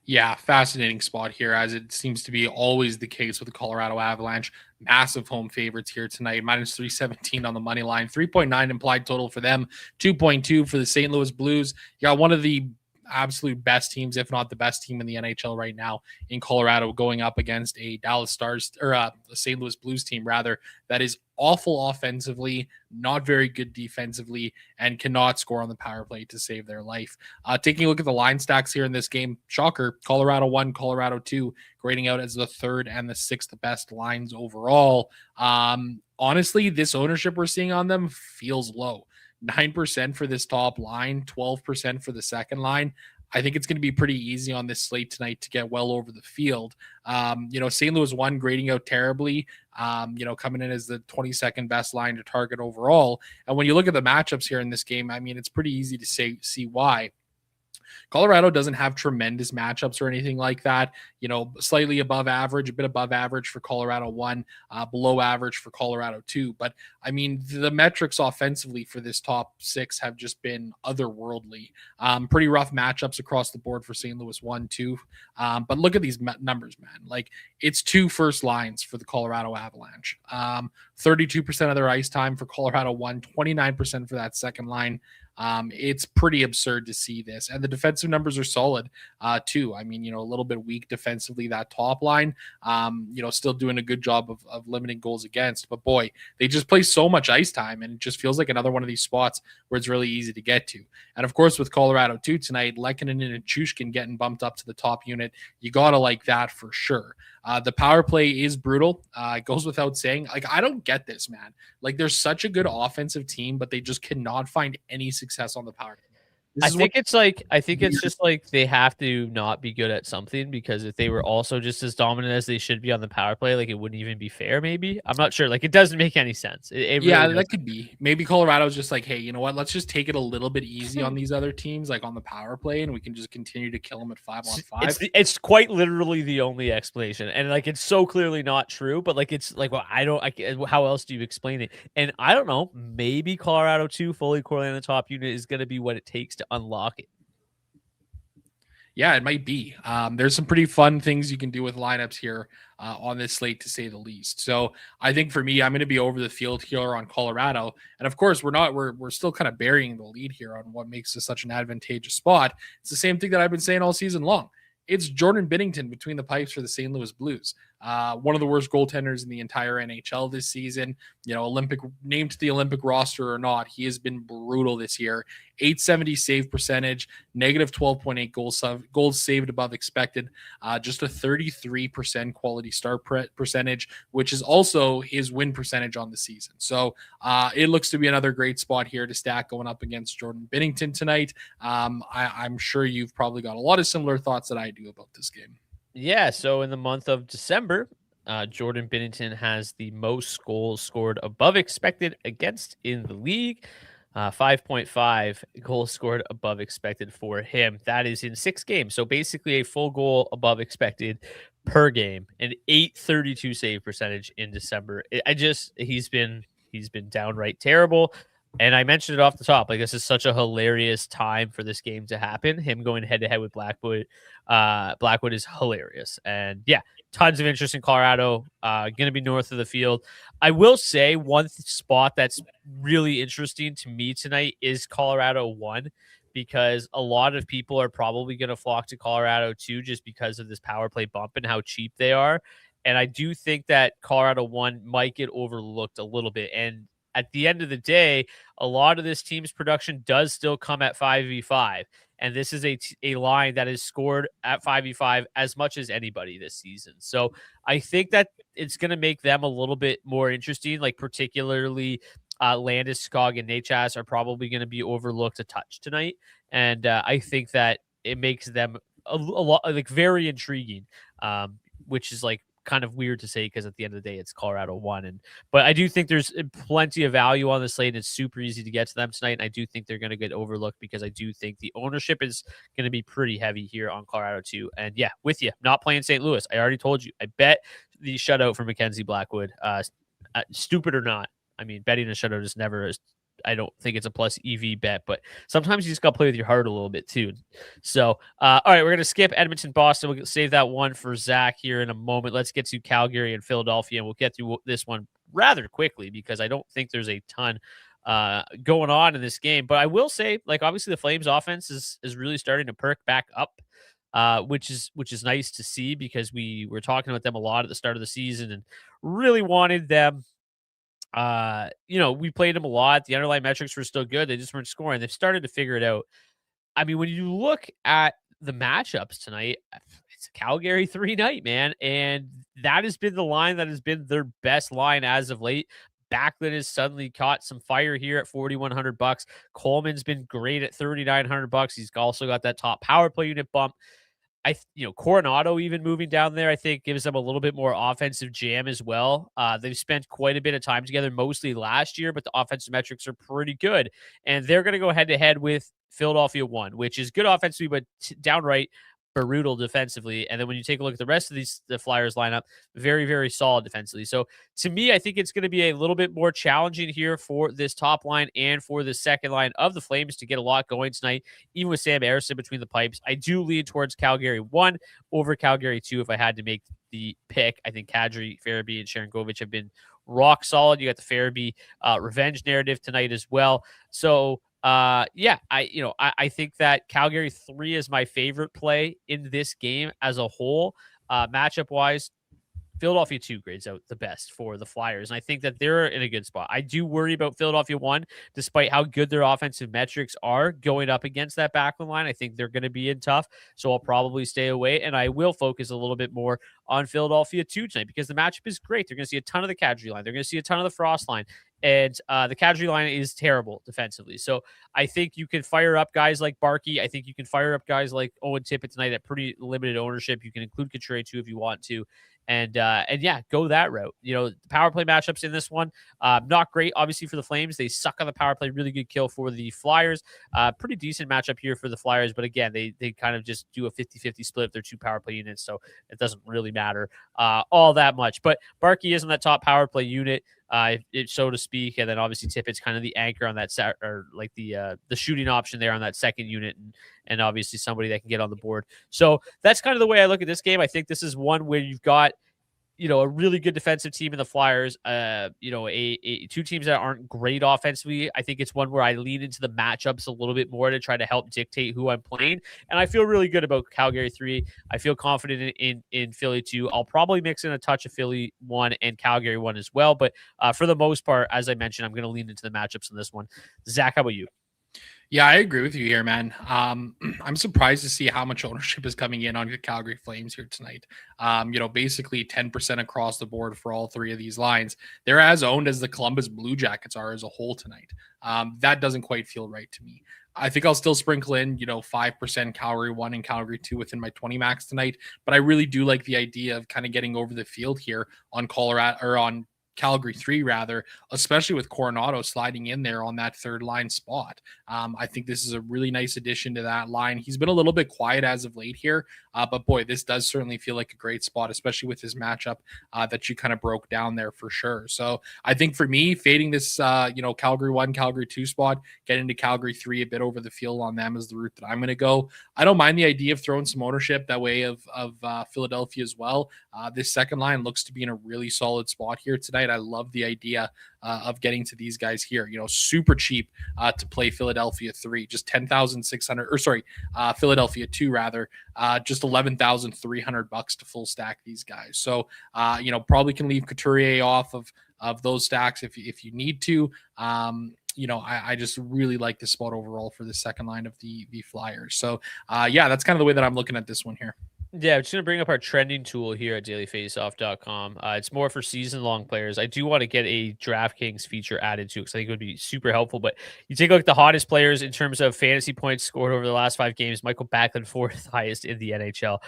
Yeah, fascinating spot here, as it seems to be always the case with the Colorado Avalanche. Massive home favorites here tonight, minus 317 on the money line, 3.9 implied total for them, 2.2 for the St. Louis Blues. You got one of the absolute best teams, if not the best team in the NHL right now in Colorado, going up against a Dallas Stars, or a St. Louis Blues team rather, that is awful offensively, not very good defensively, and cannot score on the power play to save their life. Taking a look at the line stacks here in this game, shocker, Colorado 1, Colorado 2, grading out as the third and the sixth best lines overall. Honestly, this ownership we're seeing on them feels low. 9% for this top line, 12% for the second line. I think it's going to be pretty easy on this slate tonight to get well over the field. St. Louis 1 grading out terribly, coming in as the 22nd best line to target overall. And when you look at the matchups here in this game, I mean, it's pretty easy to see why. Colorado doesn't have tremendous matchups or anything like that. Slightly above average, a bit above average for Colorado 1, below average for Colorado 2. But I mean, the metrics offensively for this top 6 have just been otherworldly. Pretty rough matchups across the board for St. Louis 1, 2. But look at these numbers, man. Like, it's 2 first lines for the Colorado Avalanche. 32% of their ice time for Colorado 1, 29% for that second line. It's pretty absurd to see this. And the defensive numbers are solid, too. I mean, a little bit weak defensively, that top line, still doing a good job of limiting goals against. But boy, they just play so much ice time, and it just feels like another one of these spots where it's really easy to get to. And of course, with Colorado, too, tonight, Lehkonen and Nichushkin getting bumped up to the top unit. You got to like that for sure. The power play is brutal. It goes without saying. Like, I don't get this, man. Like, there's such a good offensive team, but they just cannot find any success on the power play. I think it's just like they have to not be good at something, because if they were also just as dominant as they should be on the power play, like, it wouldn't even be fair. Maybe, I'm not sure. Like, it doesn't make any sense. Yeah, really that could be. Maybe Colorado's just like, hey, you know what? Let's just take it a little bit easy on these other teams, like on the power play, and we can just continue to kill them at 5-on-5. It's quite literally the only explanation, and like, it's so clearly not true. But like, it's like, well, how else do you explain it? And I don't know. Maybe Colorado 2 fully correlating the top unit is going to be what it takes to unlock it. Yeah, it might be. There's some pretty fun things you can do with lineups here on this slate, to say the least. So I think for me, I'm going to be over the field here on Colorado. And of course, we're still kind of burying the lead here on what makes this such an advantageous spot. It's the same thing that I've been saying all season long. It's Jordan Binnington between the pipes for the St. Louis Blues. One of the worst goaltenders in the entire NHL this season. Named to the Olympic roster or not, he has been brutal this year. 870 save percentage, negative 12.8 goals saved above expected, just a 33% quality start percentage, which is also his win percentage on the season. So it looks to be another great spot here to stack going up against Jordan Binnington tonight. I'm sure you've probably got a lot of similar thoughts that I do about this game. Yeah, so in the month of December, Jordan Binnington has the most goals scored above expected against in the league. 5.5 goals scored above expected for him. That is in 6 games. So basically a full goal above expected per game, and 832 save percentage in December. He's been downright terrible. And I mentioned it off the top, like, this is such a hilarious time for this game to happen. Him going head to head with Blackwood. Blackwood is hilarious. And yeah, tons of interest in Colorado. Going to be north of the field. I will say one spot that's really interesting to me tonight is Colorado 1, because a lot of people are probably going to flock to Colorado 2 just because of this power play bump and how cheap they are. And I do think that Colorado 1 might get overlooked a little bit. And at the end of the day, a lot of this team's production does still come at 5v5. And this is a line that is scored at 5v5 as much as anybody this season. So I think that it's going to make them a little bit more interesting, like particularly Landis, Skog, and Nachas are probably going to be overlooked a touch tonight. And I think that it makes them a lot like very intriguing, which is like kind of weird to say because at the end of the day it's Colorado won. But I do think there's plenty of value on the slate. It's super easy to get to them tonight, and I do think they're going to get overlooked because I do think the ownership is going to be pretty heavy here on Colorado too. And yeah, with you, not playing St. Louis. I already told you. I bet the shutout for Mackenzie Blackwood. Stupid or not, I mean, betting a shutout is never I don't think it's a plus EV bet, but sometimes you just got to play with your heart a little bit too. So, all right, we're going to skip Edmonton, Boston. We'll save that one for Zach here in a moment. Let's get to Calgary and Philadelphia, and we'll get through this one rather quickly because I don't think there's a ton going on in this game. But I will say, like, obviously the Flames offense is really starting to perk back up. Which is nice to see because we were talking about them a lot at the start of the season and really wanted them. We played them a lot. The underlying metrics were still good. They just weren't scoring. They've started to figure it out. I mean, when you look at the matchups tonight, it's a Calgary 3 night, man. And that has been the line that has been their best line as of late. Backlund has suddenly caught some fire here at $4,100. Coleman's been great at $3,900. He's also got that top power play unit bump. Coronado even moving down there, I think gives them a little bit more offensive jam as well. They've spent quite a bit of time together, mostly last year, but the offensive metrics are pretty good. And they're going to go head to head with Philadelphia 1, which is good offensively, but downright brutal defensively. And then when you take a look at the rest of the Flyers lineup, very, very solid defensively. So to me, I think it's going to be a little bit more challenging here for this top line and for the second line of the Flames to get a lot going tonight, even with Sam Ersson between the pipes. I do lean towards Calgary 1 over Calgary 2 if I had to make the pick. I think Kadri, Farabee, and Sharon Govich have been rock solid. You got the Farabee revenge narrative tonight as well. So I think that Calgary 3 is my favorite play in this game as a whole. Matchup wise, Philadelphia 2 grades out the best for the Flyers. And I think that they're in a good spot. I do worry about Philadelphia 1, despite how good their offensive metrics are going up against that backline line. I think they're going to be in tough. So I'll probably stay away. And I will focus a little bit more on Philadelphia 2 tonight because the matchup is great. They're going to see a ton of the Kadri line. They're going to see a ton of the Frost line. And the Kadri line is terrible defensively. So I think you can fire up guys like Barkey. I think you can fire up guys like Owen Tippett tonight at pretty limited ownership. You can include Couturier too if you want to. And yeah, go that route. The power play matchups in this one, not great, obviously, for the Flames. They suck on the power play. Really good kill for the Flyers. Pretty decent matchup here for the Flyers. But again, they kind of just do a 50-50 split of their 2 power play units. So it doesn't really matter all that much. But Barkey is on that top power play unit, so to speak. And then obviously Tippett's kind of the anchor on that set, or like the shooting option there on that second unit. And obviously somebody that can get on the board. So that's kind of the way I look at this game. I think this is one where you've got, a really good defensive team in the Flyers, two teams that aren't great offensively. I think it's one where I lean into the matchups a little bit more to try to help dictate who I'm playing. And I feel really good about Calgary 3. I feel confident in Philly 2. I'll probably mix in a touch of Philly 1 and Calgary 1 as well. But for the most part, as I mentioned, I'm going to lean into the matchups in this one. Zach, how about you? Yeah, I agree with you here, man. I'm surprised to see how much ownership is coming in on the Calgary Flames here tonight. Basically 10% across the board for all 3 of these lines. They're as owned as the Columbus Blue Jackets are as a whole tonight. That doesn't quite feel right to me. I think I'll still sprinkle in, 5% Calgary 1 and Calgary 2 within my 20 max tonight. But I really do like the idea of kind of getting over the field here on Colorado, or on Calgary 3 rather, especially with Coronado sliding in there on that third line spot. I think this is a really nice addition to that line. He's been a little bit quiet as of late here, but boy, this does certainly feel like a great spot, especially with his matchup that you kind of broke down there for sure. So I think for me, fading this, Calgary 1, Calgary 2 spot, getting to Calgary 3 a bit over the field on them is the route that I'm going to go. I don't mind the idea of throwing some ownership that way of Philadelphia as well. This second line looks to be in a really solid spot here tonight. I love the idea of getting to these guys here. Super cheap to play Philadelphia 3, just 10,600, or sorry, Philadelphia 2 rather, just $11,300 to full stack these guys. So probably can leave Couturier off of of those stacks if you need to. I just really like this spot overall for the second line of the Flyers. So that's kind of the way that I'm looking at this one here. Yeah, I'm just going to bring up our trending tool here at dailyfaceoff.com. It's more for season-long players. I do want to get a DraftKings feature added to because I think it would be super helpful. But you take a look at the hottest players in terms of fantasy points scored over the last 5 games. Michael Backlund, 4th highest in the NHL.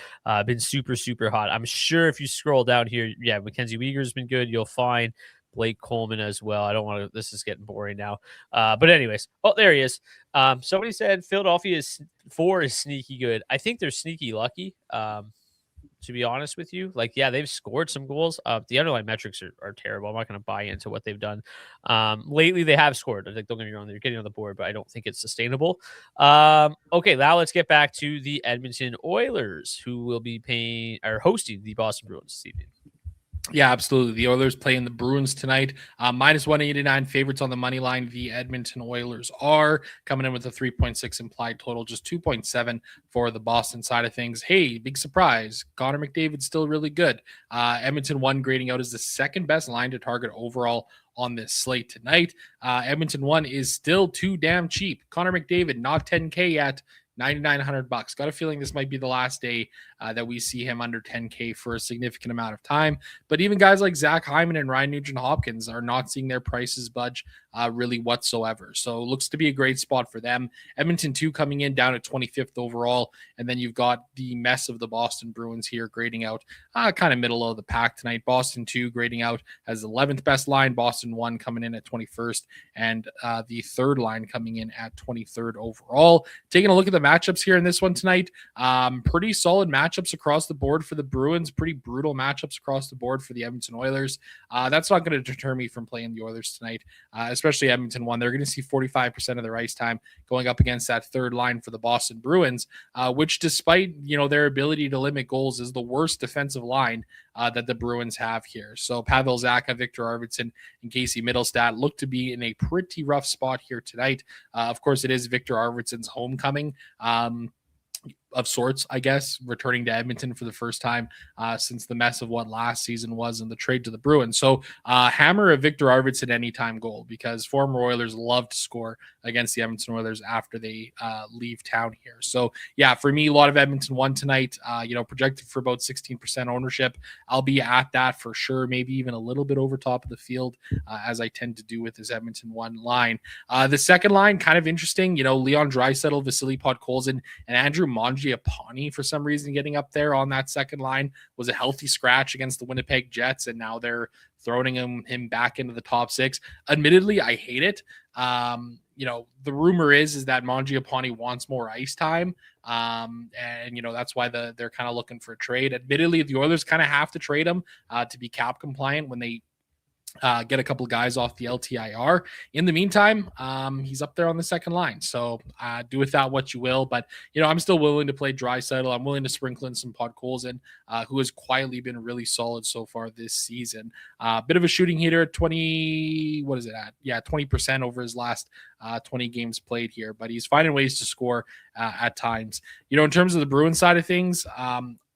Been super, super hot. I'm sure if you scroll down here, Mackenzie Weegar's been good. You'll find Blake Coleman as well. I don't want to. This is getting boring now. But anyways, there he is. Somebody said Philadelphia is sneaky good. I think they're sneaky lucky. To be honest with you, they've scored some goals. The underlying metrics are terrible. I'm not going to buy into what they've done. Lately, they have scored. Don't get me wrong, they're getting on the board, but I don't think it's sustainable. Okay, now let's get back to the Edmonton Oilers, who will be hosting the Boston Bruins this evening. Yeah, absolutely. The Oilers playing the Bruins tonight. Minus 189 favorites on the money line. The Edmonton Oilers are coming in with a 3.6 implied total, just 2.7 for the Boston side of things. Hey, big surprise. Connor McDavid's still really good. Edmonton 1 grading out as the second best line to target overall on this slate tonight. Edmonton 1 is still too damn cheap. Connor McDavid, not 10K yet. $9,900. Got a feeling this might be the last day that we see him under 10K for a significant amount of time. But even guys like Zach Hyman and Ryan Nugent-Hopkins are not seeing their prices budge really whatsoever. So it looks to be a great spot for them. Edmonton 2 coming in down at 25th overall. And then you've got the mess of the Boston Bruins here grading out kind of middle of the pack tonight. Boston 2 grading out as the 11th best line. Boston 1 coming in at 21st. And the third line coming in at 23rd overall. Taking a look at the matchups here in this one tonight. Pretty solid matchups across the board for the Bruins. Pretty brutal matchups across the board for the Edmonton Oilers. That's not going to deter me from playing the Oilers tonight, especially Edmonton 1. They're going to see 45% of their ice time going up against that third line for the Boston Bruins, which despite their ability to limit goals is the worst defensive line that the Bruins have here. So Pavel Zacha, Victor Arvidsson, and Casey Middlestat look to be in a pretty rough spot here tonight. Of course, it is Victor Arvidsson's homecoming. Of sorts, I guess, returning to Edmonton for the first time since the mess of what last season was in the trade to the Bruins. So hammer a Victor Arvidsson anytime goal, because former Oilers love to score against the Edmonton Oilers after they leave town here. So yeah, for me, a lot of Edmonton 1 tonight, projected for about 16% ownership. I'll be at that for sure, maybe even a little bit over top of the field, as I tend to do with this Edmonton 1 line. The second line, kind of interesting, Leon Draisaitl, Vasily Podkolzin, and Andrew Mangiapane for some reason getting up there on that second line. Was a healthy scratch against the Winnipeg Jets, and now they're throwing him back into the top 6. Admittedly, I hate it. The rumor is that Mangiapane wants more ice time, and that's why they're kind of looking for a trade. Admittedly, the Oilers kind of have to trade him to be cap compliant when they get a couple of guys off the LTIR. In the meantime, he's up there on the second line. So do with that what you will. But, I'm still willing to play Draisaitl. I'm willing to sprinkle in some Podkolzin, who has quietly been really solid so far this season. Bit of a shooting heater at 20, what is it at? Yeah, 20% over his last 20 games played here. But he's finding ways to score at times. In terms of the Bruins side of things,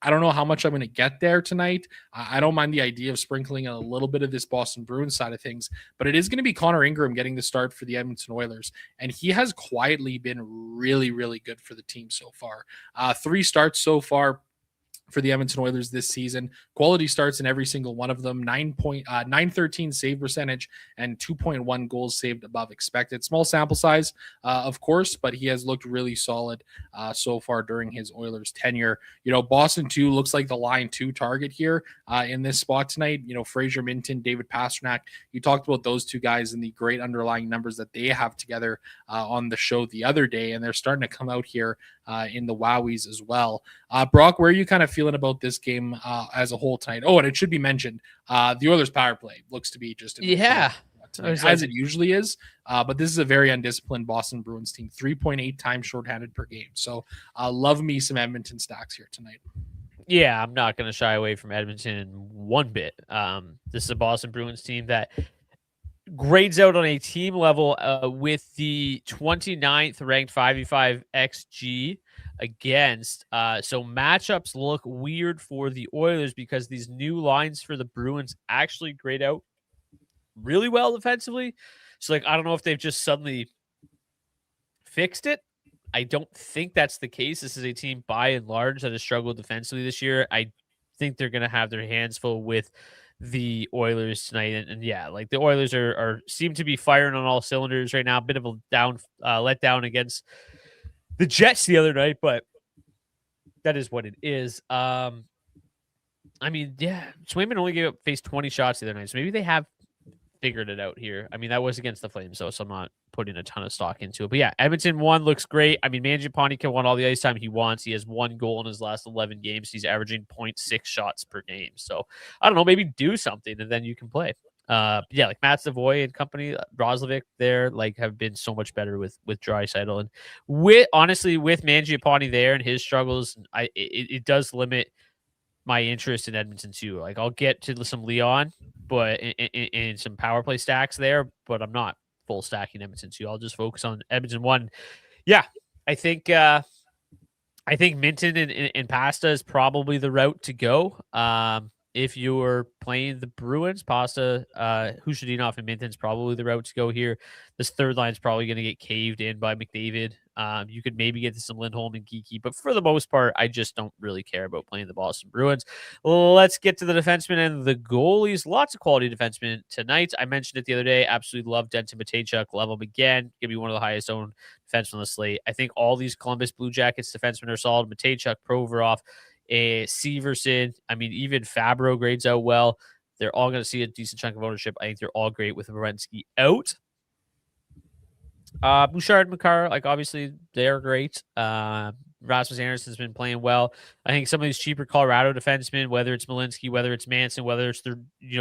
I don't know how much I'm going to get there tonight. I don't mind the idea of sprinkling a little bit of this Boston Bruins side of things, but it is going to be Connor Ingram getting the start for the Edmonton Oilers. And he has quietly been really, really good for the team so far. 3 starts so far for the Edmonton Oilers this season. Quality starts in every single one of them. 913 save percentage and 2.1 goals saved above expected. Small sample size, of course, but he has looked really solid so far during his Oilers tenure. Boston 2 looks like the line 2 target here in this spot tonight. Fraser Minton, David Pastrnak. You talked about those 2 guys and the great underlying numbers that they have together on the show the other day, and they're starting to come out here in the Wowies as well. Brock, where are you kind of feeling about this game as a whole tonight? Oh, and it should be mentioned, the Oilers power play looks to be just as it usually is. But this is a very undisciplined Boston Bruins team, 3.8 times shorthanded per game. So love me some Edmonton stacks here tonight. Yeah, I'm not going to shy away from Edmonton one bit. This is a Boston Bruins team that grades out on a team level with the 29th ranked 5v5 XG against. So matchups look weird for the Oilers because these new lines for the Bruins actually grade out really well defensively. So, like, I don't know if they've just suddenly fixed it. I don't think that's the case. This is a team by and large that has struggled defensively this year. I think they're going to have their hands full with the Oilers tonight. And yeah, like the Oilers are seem to be firing on all cylinders right now. A bit of a letdown against the Jets the other night, but that is what it is. I mean, yeah, Swayman only faced 20 shots the other night, so maybe they have figured it out here. I mean, that was against the Flames, though, so I'm not putting a ton of stock into it. But yeah, Edmonton one looks great. I mean, Mangiapane can want all the ice time he wants. He has 1 goal in his last 11 games. He's averaging 0.6 shots per game. So I don't know, maybe do something and then you can play. Yeah, like Matt Savoy and company, Roslovic there, like have been so much better with Draisaitl, and with Mangiapane there and his struggles, it does limit my interest in Edmonton too. Like I'll get to some Leon, but in some power play stacks there, but I'm not full stacking Edmonton too. I'll just focus on Edmonton one. Yeah, I think Minton and Pasta is probably the route to go. If you're playing the Bruins, Pasta, Hushadinov and Minton's probably the route to go here. This third line is probably going to get caved in by McDavid. You could maybe get to some Lindholm and Geeky, but for the most part, I just don't really care about playing the Boston Bruins. Let's get to the defensemen and the goalies. Lots of quality defensemen tonight. I mentioned it the other day. Absolutely love Denton Mateychuk. Love him again. Going to be one of the highest owned defensemen on the slate. I think all these Columbus Blue Jackets defensemen are solid. Mateychuk, Provorov, Severson. I mean, even Fabro grades out well. They're all going to see a decent chunk of ownership. I think they're all great with Werenski out. Bouchard, Makar, like obviously they're great. Rasmus Anderson's been playing well. I think some of these cheaper Colorado defensemen, whether it's Malinsky, whether it's Manson, whether it's their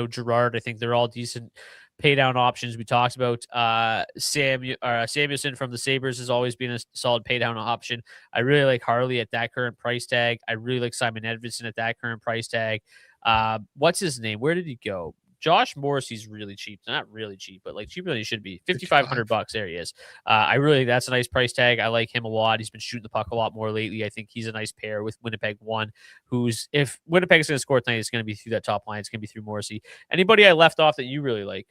Girard, I think they're all decent pay down options. We talked about Samuelson from the Sabres has always been a solid pay down option. I really like Harley at that current price tag. I really like Simon Edvinsson at that current price tag. What's his name? Where did he go? Josh Morrissey's really cheap. Not really cheap, but like cheaper than he should be. $5,500. There he is. I really think that's a nice price tag. I like him a lot. He's been shooting the puck a lot more lately. I think he's a nice pair with Winnipeg one, who's if Winnipeg is going to score tonight, it's going to be through that top line. It's going to be through Morrissey. Anybody I left off that you really like?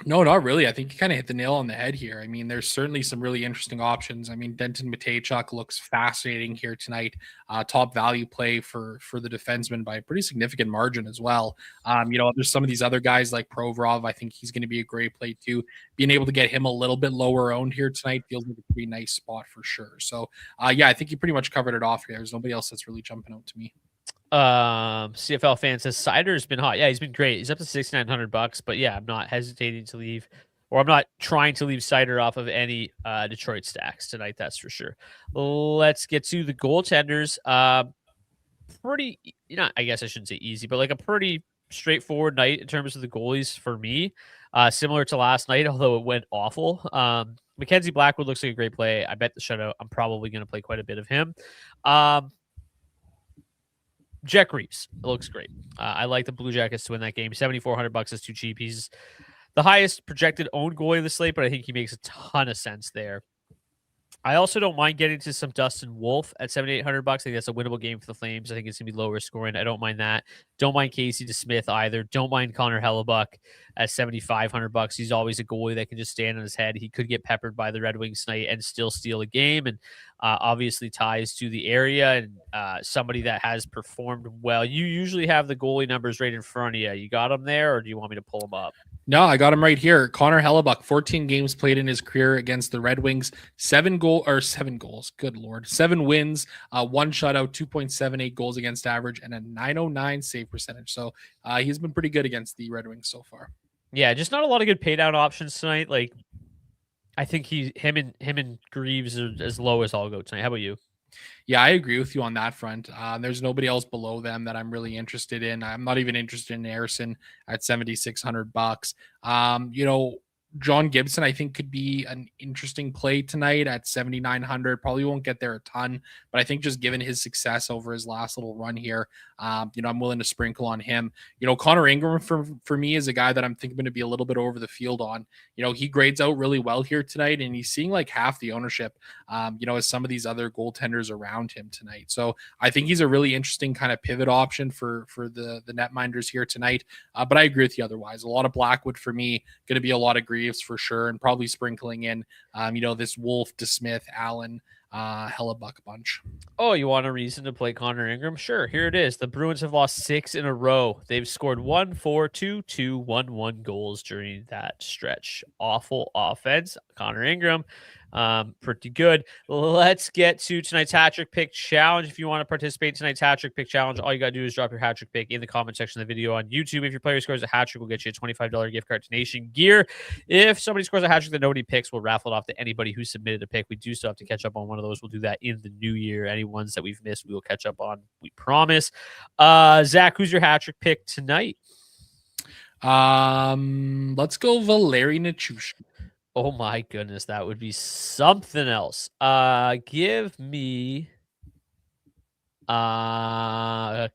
No, not really. I think you kind of hit the nail on the head here. I mean, there's certainly some really interesting options. I mean, Denton Mateychuk looks fascinating here tonight. Top value play for the defenseman by a pretty significant margin as well. There's some of these other guys like Provorov. I think he's going to be a great play too. Being able to get him a little bit lower owned here tonight feels like a pretty nice spot for sure. So, I think you pretty much covered it off here. There's nobody else that's really jumping out to me. CFL fan says Sider's been hot. Yeah, he's been great. He's up to $6,900, but yeah, I'm not hesitating to leave, or I'm not trying to leave Sider off of any Detroit stacks tonight. That's for sure. Let's get to the goaltenders. Pretty, I guess I shouldn't say easy, but like a pretty straightforward night in terms of the goalies for me. Similar to last night, although it went awful. Mackenzie Blackwood looks like a great play. I bet the shutout. I'm probably going to play quite a bit of him. Jack Reeves, it looks great. I like the Blue Jackets to win that game. $7,400 is too cheap. He's the highest projected owned goalie of the slate, but I think he makes a ton of sense there. I also don't mind getting to some Dustin Wolf at $7,800. I think that's a winnable game for the Flames. I think it's going to be lower scoring. I don't mind that. Don't mind Casey DeSmith either. Don't mind Connor Hellebuck at $7,500. He's always a goalie that can just stand on his head. He could get peppered by the Red Wings tonight and still steal a game, and obviously ties to the area and somebody that has performed well. You usually have the goalie numbers right in front of you. You got them there, or do you want me to pull them up? No, I got him right here. Connor Hellebuck, 14 games played in his career against the Red Wings, 7 goals. Good Lord. 7 wins, 1 shutout, 2.78 goals against average, and a .909 save percentage. So he's been pretty good against the Red Wings so far. Yeah, just not a lot of good pay down options tonight. Like, I think him and Greaves are as low as I'll go tonight. How about you? Yeah, I agree with you on that front. There's nobody else below them that I'm really interested in. I'm not even interested in Harrison at $7,600. John Gibson, I think, could be an interesting play tonight at 7,900. Probably won't get there a ton, but I think just given his success over his last little run here, I'm willing to sprinkle on him. Connor Ingram for me is a guy that I'm thinking going to be a little bit over the field on. He grades out really well here tonight, and he's seeing like half the ownership, as some of these other goaltenders around him tonight. So I think he's a really interesting kind of pivot option for the netminders here tonight. But I agree with you otherwise. A lot of Blackwood for me, going to be a lot of Greaves for sure, and probably sprinkling in, this Wolf, DeSmith, Allen, Hellebuck bunch. Oh, you want a reason to play Connor Ingram? Sure. Here it is. The Bruins have lost 6 in a row. They've scored 1, 4, 2, 2, 1, 1 goals during that stretch. Awful offense. Connor Ingram, pretty good. Let's get to tonight's hat trick pick challenge. If you want to participate in tonight's hat trick pick challenge, all you got to do is drop your hat trick pick in the comment section of the video on YouTube. If your player scores a hat trick, we'll get you a $25 gift card to Nation Gear. If somebody scores a hat trick that nobody picks, we'll raffle it off to anybody who submitted a pick. We do still have to catch up on one of those. We'll do that in the new year. Any ones that we've missed, we will catch up on. We promise. Zach, who's your hat trick pick tonight? Let's go Valeri Nichushkin. Oh my goodness, that would be something else. Give me Kirill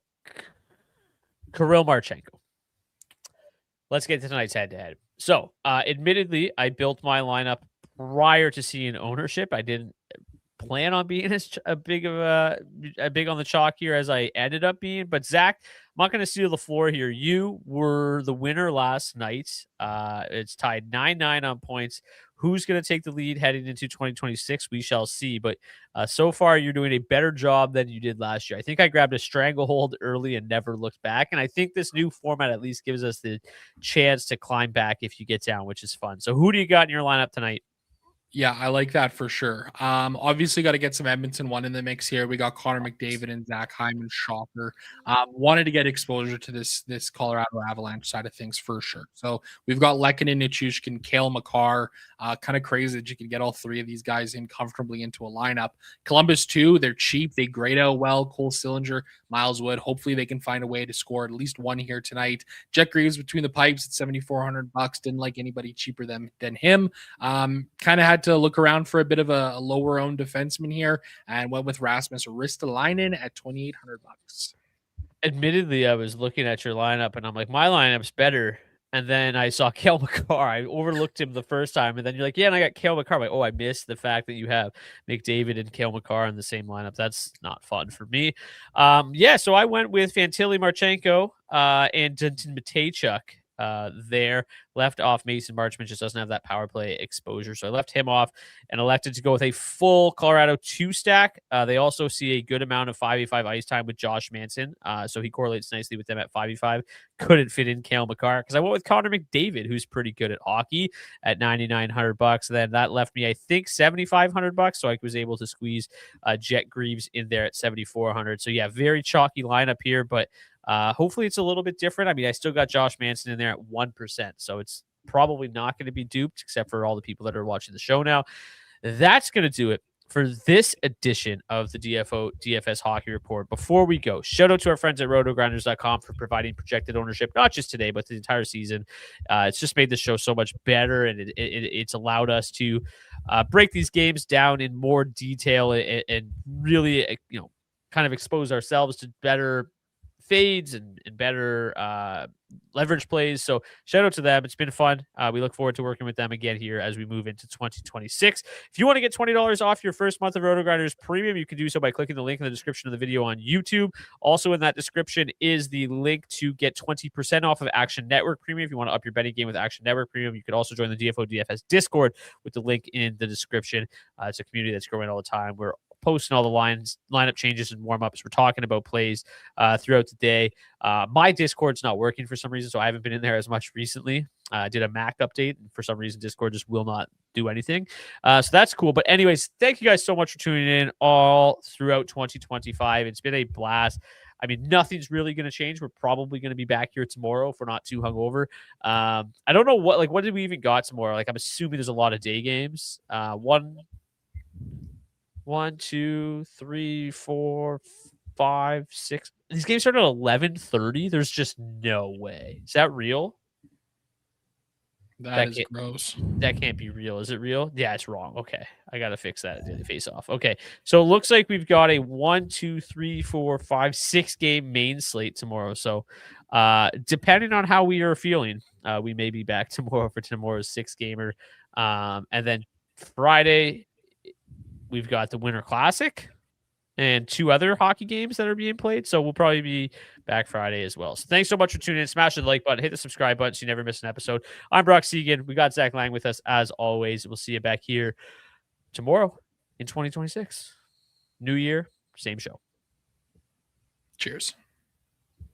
Marchenko. Let's get to tonight's head-to-head. So, admittedly, I built my lineup prior to seeing ownership. I didn't plan on being as big on the chalk here as I ended up being. But Zach, I'm not going to steal the floor here. You were the winner last night. It's tied 9-9 on points. Who's going to take the lead heading into 2026? We shall see. But so far, you're doing a better job than you did last year. I think I grabbed a stranglehold early and never looked back. And I think this new format at least gives us the chance to climb back if you get down, which is fun. So who do you got in your lineup tonight? Yeah, I like that for sure. Obviously got to get some Edmonton one in the mix here. We got Connor McDavid and Zach Hyman. Shocker. Wanted to get exposure to this Colorado Avalanche side of things for sure. So we've got Lehkonen, Nichushkin, Cale Makar. Kind of crazy that you can get all three of these guys in comfortably into a lineup. Columbus too. They're cheap. They grade out well. Cole Sillinger, Miles Wood. Hopefully they can find a way to score at least one here tonight. Jet Greaves between the pipes at $7,400. Didn't like anybody cheaper than him. Kind of had to look around for a bit of a lower owned defenseman here and went with Rasmus Ristolainen at $2,800. Admittedly, I was looking at your lineup and I'm like, my lineup's better. And then I saw Cale Makar. I overlooked him the first time. And then you're like, yeah, and I got Cale Makar. I'm like, oh, I missed the fact that you have McDavid and Cale Makar in the same lineup. That's not fun for me. So I went with Fantilli Marchenko and Denton Mateychuk. There left off Mason Marchment, just doesn't have that power play exposure. So I left him off and elected to go with a full Colorado 2-stack. They also see a good amount of 5v5 ice time with Josh Manson. So he correlates nicely with them at 5v5. Couldn't fit in Cale Makar because I went with Connor McDavid, who's pretty good at hockey at $9,900. Then that left me, I think, $7,500. So I was able to squeeze Jet Greaves in there at $7,400. So yeah, very chalky lineup here, but hopefully it's a little bit different. I mean, I still got Josh Manson in there at 1%, so it's probably not going to be duped except for all the people that are watching the show now. That's going to do it for this edition of the DFS Hockey Report. Before we go, shout out to our friends at rotogrinders.com for providing projected ownership, not just today, but the entire season. It's just made the show so much better, and it's allowed us to break these games down in more detail and really, kind of expose ourselves to better fades and better leverage plays. So shout out to them. It's been fun. We look forward to working with them again here as we move into 2026. If you want to get $20 off your first month of RotoGrinders Premium, you can do so by clicking the link in the description of the video on YouTube. Also in that description is the link to get 20% off of Action Network Premium. If you want to up your betting game with Action Network Premium, you could also join the DFS Discord with the link in the description. It's a community that's growing all the time. We're posting all the lineup changes and warm-ups. We're talking about plays throughout the day. My Discord's not working for some reason, so I haven't been in there as much recently. I did a Mac update, and for some reason, Discord just will not do anything. So that's cool. But anyways, thank you guys so much for tuning in all throughout 2025. It's been a blast. I mean, nothing's really going to change. We're probably going to be back here tomorrow if we're not too hungover. I don't know what did we even got tomorrow? I'm assuming there's a lot of day games. 1, 2, 3, 4, 5, 6. These games start at 11:30. There's just no way. Is that real? That is gross. That can't be real. Is it real? Yeah, it's wrong. Okay. I got to fix that face off. Okay. So it looks like we've got a 1, 2, 3, 4, 5, 6 game main slate tomorrow. So depending on how we are feeling, we may be back tomorrow for tomorrow's 6 gamer. And then Friday, we've got the Winter Classic and 2 other hockey games that are being played. So we'll probably be back Friday as well. So thanks so much for tuning in. Smash the like button, hit the subscribe button so you never miss an episode. I'm Brock Seguin. We got Zach Laing with us as always. We'll see you back here tomorrow in 2026. New year, same show. Cheers.